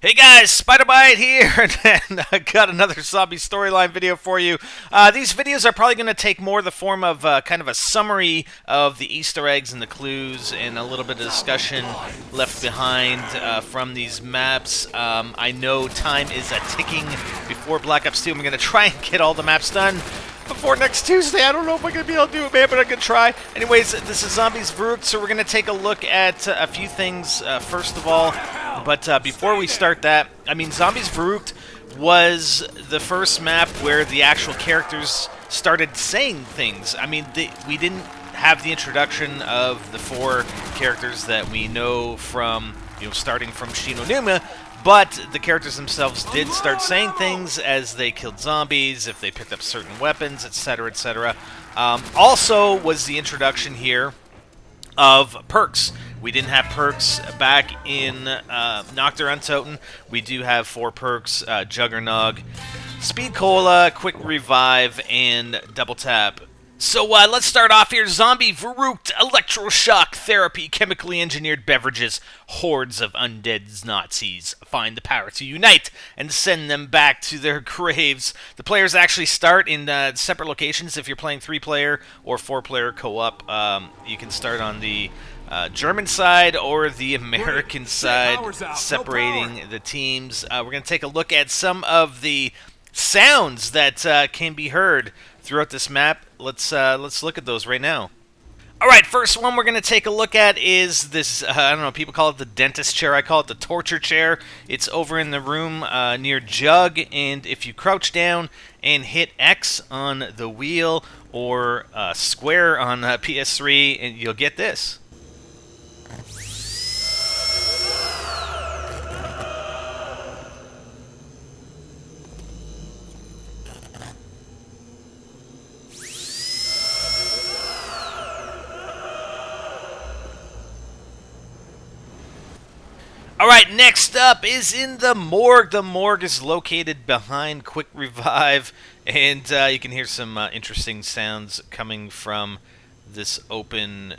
Hey guys, Spider-Bite here, and I got another zombie storyline video for you. These videos are probably going to take more the form of kind of a summary of the Easter eggs and the clues and a little bit of discussion left behind from these maps. I know time is ticking before Black Ops 2. I'm going to try and get all the maps done before next Tuesday. I don't know if I'm going to be able to do it, man, but I'm going to try. Anyways, this is Zombies Verruckt, so we're going to take a look at a few things first of all. But before we start that, I mean, Zombies Verruckt was the first map where the actual characters started saying things. I mean, we didn't have the introduction of the four characters that we know from, starting from Shinonuma, but the characters themselves did start saying things as they killed zombies, if they picked up certain weapons, etc., etc. Also was the introduction here of perks. We didn't have perks back in Nocturne. We do have 4 perks: Juggernog, Speed Cola, Quick Revive, and Double Tap. So let's start off here. Zombie Verruckt, electroshock therapy, chemically engineered beverages, hordes of undead Nazis find the power to unite and send them back to their graves. The players actually start in separate locations. If you're playing 3-player or 4-player co-op, you can start on the German side or the American side, separating the teams. We're going to take a look at some of the sounds that can be heard throughout this map. Let's look at those right now. Alright, first one we're going to take a look at is this, I don't know, people call it the dentist chair, I call it the torture chair. It's over in the room near Jug, and if you crouch down and hit X on the wheel or square on PS3, and you'll get this. Alright, next up is in the morgue. The morgue is located behind Quick Revive, and you can hear some interesting sounds coming from this open...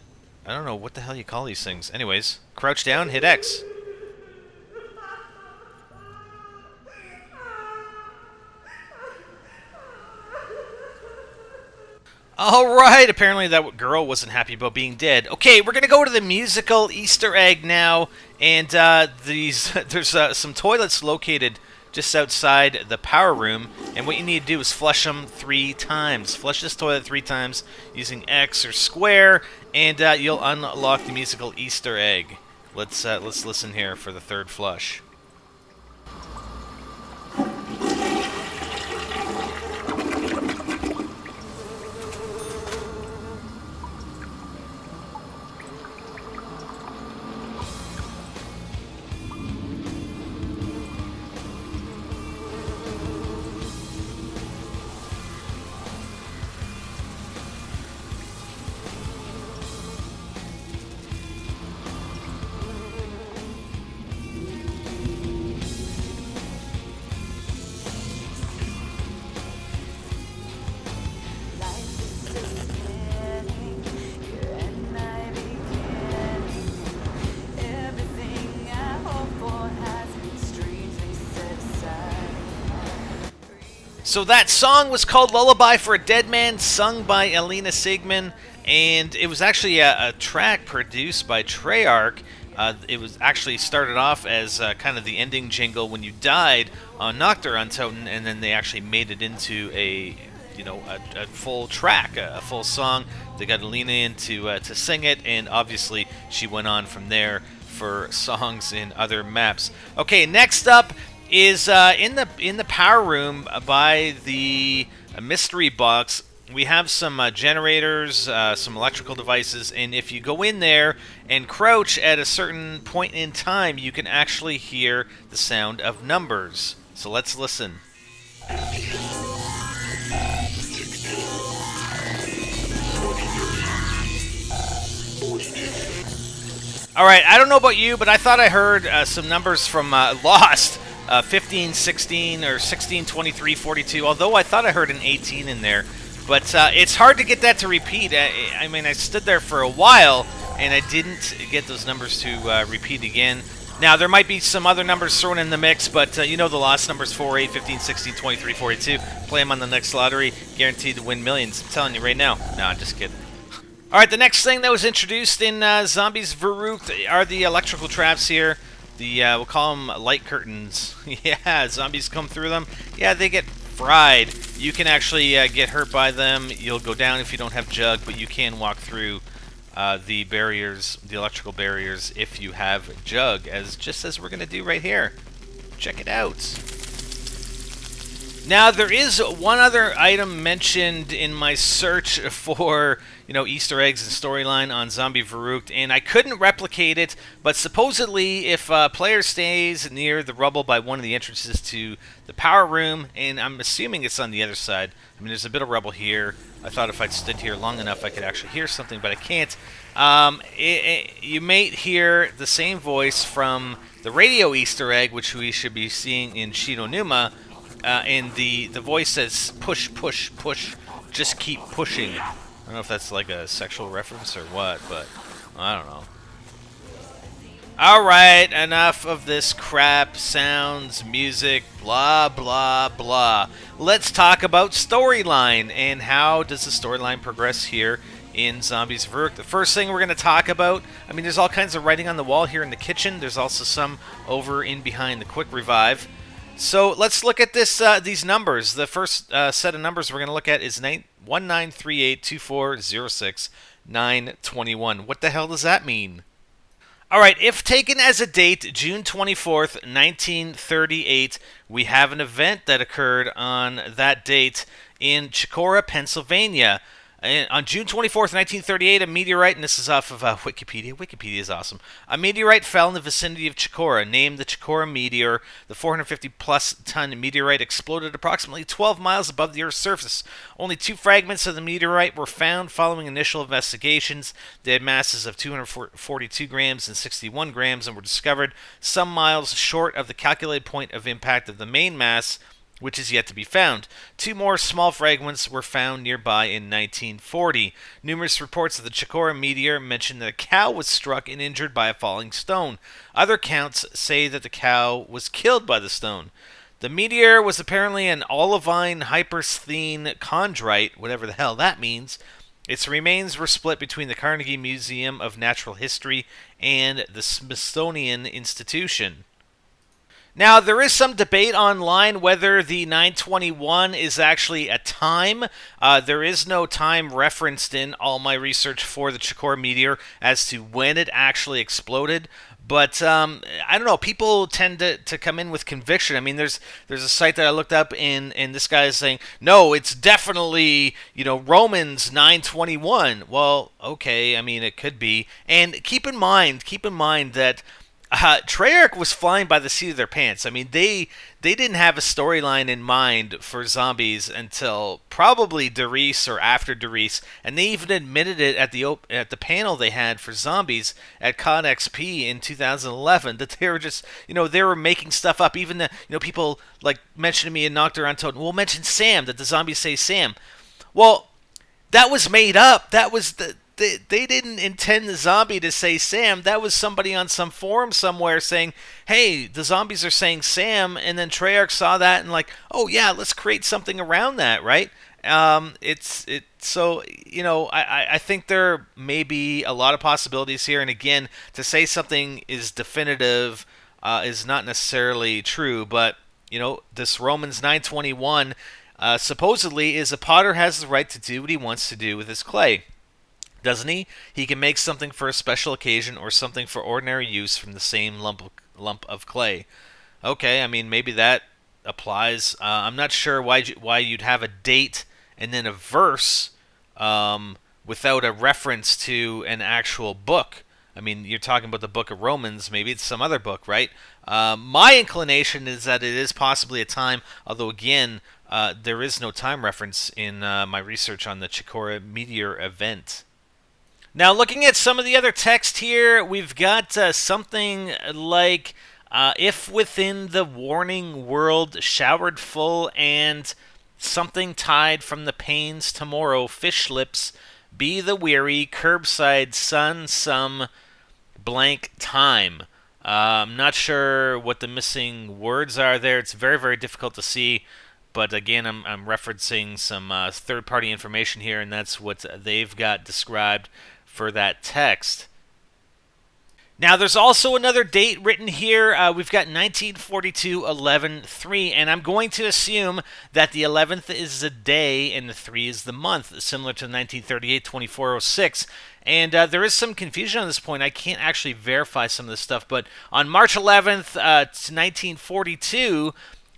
I don't know what the hell you call these things. Anyways, crouch down, hit X. Alright, apparently that girl wasn't happy about being dead. Okay, we're going to go to the musical Easter egg now, and there's some toilets located just outside the power room, and what you need to do is flush them 3 times. Flush this toilet 3 times using X or square, and you'll unlock the musical Easter egg. Let's listen here for the 3rd flush. So that song was called Lullaby for a Dead Man, sung by Elena Sigmund, and it was actually a track produced by Treyarch. It was actually started off as kind of the ending jingle when you died on Nocturne, and then they actually made it into a full track, a full song. They got Elena in to sing it, and obviously she went on from there for songs in other maps. Okay, next up is in the power room by the mystery box. We have some generators, some electrical devices, and if you go in there and crouch at a certain point in time, you can actually hear the sound of numbers. So let's listen. Alright, I don't know about you, but I thought I heard some numbers from Lost. 15, 16, or 16, 23, 42, although I thought I heard an 18 in there. But it's hard to get that to repeat. I mean, I stood there for a while, and I didn't get those numbers to repeat again. Now, there might be some other numbers thrown in the mix, but you know the lost numbers 4, 8, 15, 16, 23, 42. Play them on the next lottery, guaranteed to win millions. I'm telling you right now. No, I'm just kidding. All right, the next thing that was introduced in Zombies Verruckt are the electrical traps here. The we'll call them light curtains. Yeah, zombies come through them. Yeah, they get fried. You can actually get hurt by them. You'll go down if you don't have Jug, but you can walk through the barriers, the electrical barriers, if you have Jug, just as we're gonna do right here. Check it out. Now, there is one other item mentioned in my search for, Easter eggs and storyline on Zombie Verruckt, and I couldn't replicate it, but supposedly if a player stays near the rubble by one of the entrances to the power room, and I'm assuming it's on the other side. I mean, there's a bit of rubble here. I thought if I'd stood here long enough I could actually hear something, but I can't. You may hear the same voice from the radio Easter egg, which we should be seeing in Shidonuma. And the voice says, push, push, push, just keep pushing. I don't know if that's like a sexual reference or what, but I don't know. Alright, enough of this crap, sounds, music, blah, blah, blah. Let's talk about storyline, and how does the storyline progress here in Zombies Verruckt. The first thing we're going to talk about, I mean, there's all kinds of writing on the wall here in the kitchen. There's also some over in behind the quick revive. So let's look at these numbers. The first set of numbers we're going to look at is 19382406-921. What the hell does that mean? All right, if taken as a date, June 24th, 1938, we have an event that occurred on that date in Chicora, Pennsylvania. On June 24th, 1938, a meteorite, and this is off of Wikipedia. Wikipedia is awesome. A meteorite fell in the vicinity of Chicora, named the Chicora meteor. The 450-plus ton meteorite exploded approximately 12 miles above the Earth's surface. Only 2 fragments of the meteorite were found following initial investigations. They had masses of 242 grams and 61 grams and were discovered some miles short of the calculated point of impact of the main mass, which is yet to be found. 2 more small fragments were found nearby in 1940. Numerous reports of the Chicora meteor mention that a cow was struck and injured by a falling stone. Other accounts say that the cow was killed by the stone. The meteor was apparently an olivine hypersthene chondrite, whatever the hell that means. Its remains were split between the Carnegie Museum of Natural History and the Smithsonian Institution. Now, there is some debate online whether the 921 is actually a time. There is no time referenced in all my research for the Chicora meteor as to when it actually exploded. But I don't know. People tend to come in with conviction. I mean, there's a site that I looked up, and this guy is saying, no, it's definitely Romans 9:21. Well, okay. I mean, it could be. And keep in mind that Treyarch was flying by the seat of their pants. I mean, they didn't have a storyline in mind for zombies until probably Derice or after Derice, and they even admitted it at the panel they had for zombies at ConXP in 2011 that they were just they were making stuff up. Even the people like mentioned to me in Nocturne Totem, we'll mention Sam, that the zombies say Sam. Well, that was made up. That was They didn't intend the zombie to say Sam. That was somebody on some forum somewhere saying, hey, the zombies are saying Sam, and then Treyarch saw that and like, oh yeah, let's create something around that, right? I think there may be a lot of possibilities here, and again, to say something is definitive is not necessarily true, but this Romans 9:21 supposedly is a potter has the right to do what he wants to do with his clay. Doesn't he? He can make something for a special occasion or something for ordinary use from the same lump of clay. Okay, I mean, maybe that applies. I'm not sure why you'd have a date and then a verse without a reference to an actual book. I mean, you're talking about the book of Romans. Maybe it's some other book, right? My inclination is that it is possibly a time, although again, there is no time reference in my research on the Chicora meteor event. Now, looking at some of the other text here, we've got something like, if within the warning world showered full and something tied from the pains tomorrow, fish lips, be the weary, curbside sun, some blank time. I'm not sure what the missing words are there. It's very, very difficult to see. But again, I'm referencing some third-party information here, and that's what they've got described for that text. Now, there's also another date written here. We've got 1942-11-3, and I'm going to assume that the 11th is the day and the 3 is the month, similar to 1938-24-06. And there is some confusion on this point. I can't actually verify some of this stuff, but on March 11th, 1942,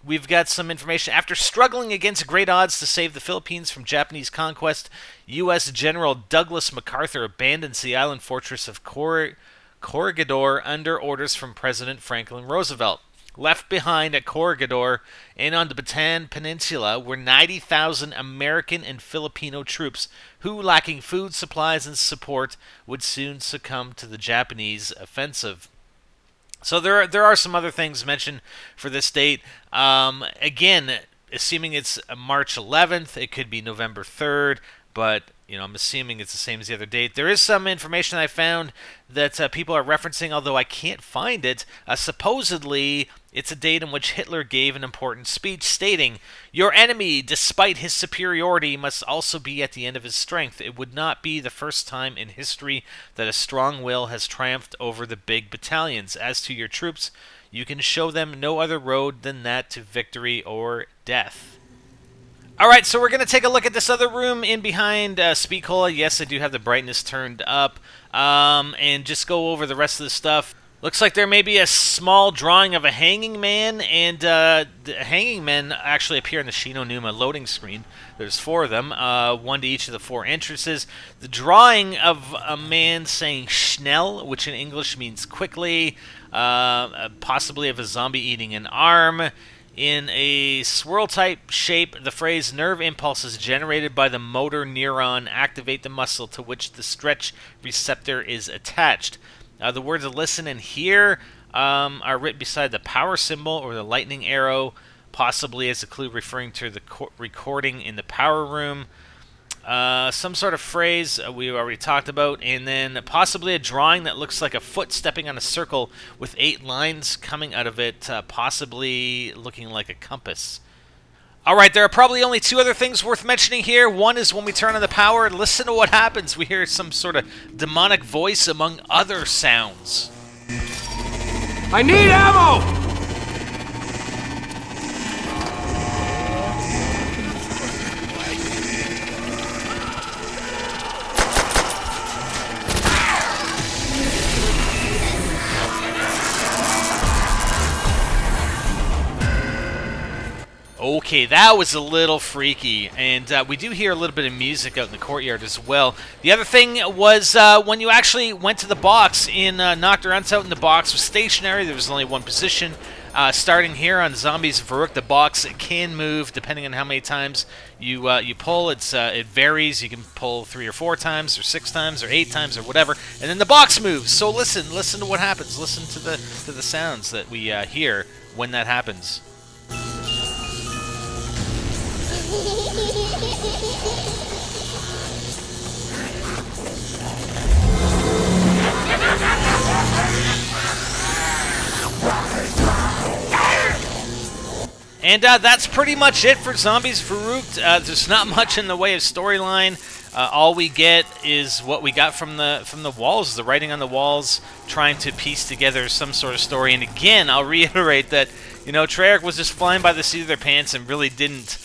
we've got some information. After struggling against great odds to save the Philippines from Japanese conquest, U.S. General Douglas MacArthur abandons the island fortress of Corregidor under orders from President Franklin Roosevelt. Left behind at Corregidor and on the Bataan Peninsula were 90,000 American and Filipino troops who, lacking food, supplies, and support, would soon succumb to the Japanese offensive. So there are some other things mentioned for this date. Again, assuming it's March 11th, it could be November 3rd, but I'm assuming it's the same as the other date. There is some information I found that people are referencing, although I can't find it. Supposedly, it's a date in which Hitler gave an important speech stating, "Your enemy, despite his superiority, must also be at the end of his strength. It would not be the first time in history that a strong will has triumphed over the big battalions. As to your troops, you can show them no other road than that to victory or death." All right, so we're going to take a look at this other room in behind Speed Cola. Yes, I do have the brightness turned up, and just go over the rest of the stuff. Looks like there may be a small drawing of a hanging man, and the hanging men actually appear on the Shinonuma loading screen. There's 4 of them, one to each of the 4 entrances. The drawing of a man saying schnell, which in English means quickly, possibly of a zombie eating an arm. In a swirl-type shape, the phrase nerve impulses generated by the motor neuron activate the muscle to which the stretch receptor is attached. The words listen and hear are written beside the power symbol or the lightning arrow, possibly as a clue referring to the recording in the power room. Some sort of phrase we already talked about, and then possibly a drawing that looks like a foot stepping on a circle with 8 lines coming out of it, possibly looking like a compass. Alright, there are probably only 2 other things worth mentioning here. One is when we turn on the power, listen to what happens. We hear some sort of demonic voice among other sounds. I need ammo! Okay, that was a little freaky, and we do hear a little bit of music out in the courtyard as well. The other thing was when you actually went to the box in Knocked Around Out, and the box was stationary. There was only one position. Starting here on Zombies Verruckt, the box can move depending on how many times you pull. It varies. You can pull 3 or 4 times, or 6 times, or 8 times, or whatever, and then the box moves. So listen to what happens. Listen to the sounds that we hear when that happens. And that's pretty much it for Zombies Verruckt. There's not much in the way of storyline. All we get is what we got from the walls, the writing on the walls, trying to piece together some sort of story. And again, I'll reiterate that Treyarch was just flying by the seat of their pants and really didn't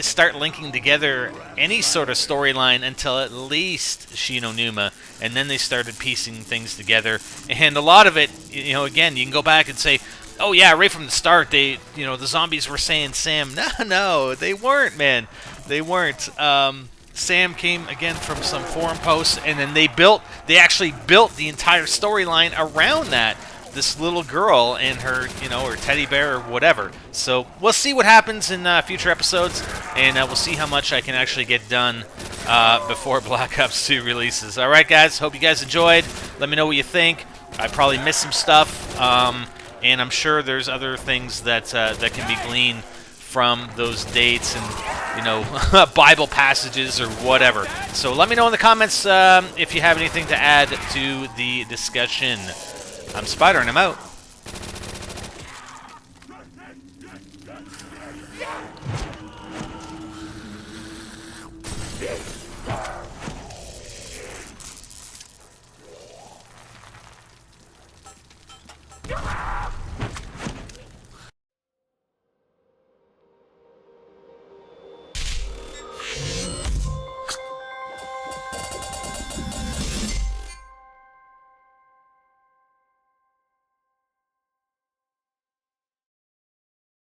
start linking together any sort of storyline until at least Shinonuma, and then they started piecing things together. And a lot of it, again, you can go back and say, oh yeah, right from the start, the zombies were saying Sam. No, they weren't, man. They weren't. Sam came again from some forum posts, and then they actually built the entire storyline around that. This little girl and her, her teddy bear or whatever. So we'll see what happens in future episodes, and we'll see how much I can actually get done before Black Ops 2 releases. All right, guys. Hope you guys enjoyed. Let me know what you think. I probably missed some stuff, and I'm sure there's other things that that can be gleaned from those dates and Bible passages or whatever. So let me know in the comments if you have anything to add to the discussion. I'm spidering him out.